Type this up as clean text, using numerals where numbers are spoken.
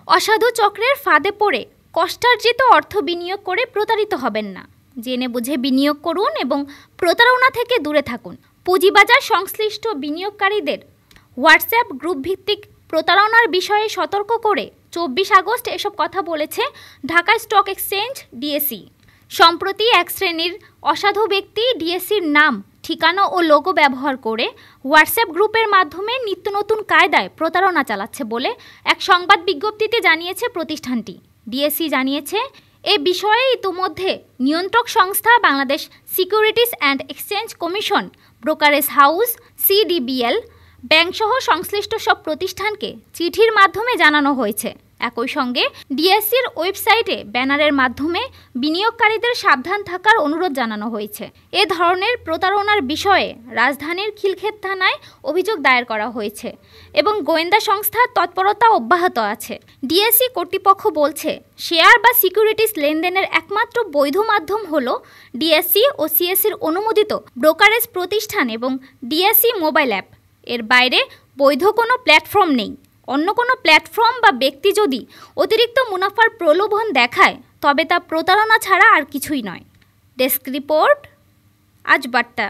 অসাধু চক্রের ফাঁদে পড়ে কষ্টার্জিত অর্থ বিনিয়োগ করে প্রতারিত হবেন না। জেনে বুঝে বিনিয়োগ করুন এবং প্রতারণা থেকে দূরে থাকুন। পুঁজিবাজার সংশ্লিষ্ট বিনিয়োগকারীদের হোয়াটসঅ্যাপ গ্রুপ ভিত্তিক প্রতারণার বিষয়ে সতর্ক করে 24 আগস্ট এসব কথা বলেছে ঢাকা স্টক এক্সচেঞ্জ ডিএসই। সম্প্রতি এক শ্রেণীর অসাধু ব্যক্তি ডিএসইর নাম, ঠিকানা ও লোগো ব্যবহার করে হোয়াটসঅ্যাপ গ্রুপের মাধ্যমে নিত্য নতুন কায়দায় প্রতারণা চালাচ্ছে বলে এক সংবাদ বিজ্ঞপ্তিতে জানিয়েছে প্রতিষ্ঠানটি। ডিএসই জানিয়েছে, এ বিষয়ে ইতোমধ্যে নিয়ন্ত্রক সংস্থা Bangladesh securities and exchange commission, brokerage house CDBL, ব্যাংকসহ সংশ্লিষ্ট সব প্রতিষ্ঠানকে চিঠির মাধ্যমে জানানো হয়েছে। একই সঙ্গে ডিএসইর ওয়েবসাইটে ব্যানারের মাধ্যমে বিনিয়োগকারীদের সাবধান থাকার অনুরোধ জানানো হয়েছে। এ ধরনের প্রতারণার বিষয়ে রাজধানীর খিলক্ষেত থানায় অভিযোগ দায়ের করা হয়েছে এবং গোয়েন্দা সংস্থার তৎপরতা অব্যাহত আছে। ডিএসই কর্তৃপক্ষ বলছে, শেয়ার বা সিকিউরিটিজ লেনদেনের একমাত্র বৈধ মাধ্যম হল ডিএসই ও সিএসির অনুমোদিত ব্রোকারেজ প্রতিষ্ঠান এবং ডিএসই মোবাইল অ্যাপ। এর বাইরে বৈধ কোনো প্ল্যাটফর্ম নেই। অন্য কোনো প্ল্যাটফর্ম বা ব্যক্তি যদি অতিরিক্ত মুনাফার প্রলোভন দেখায় তবে তা প্রতারণা ছাড়া আর কিছুই নয়। ডেস্ক রিপোর্ট, আজ বার্তা।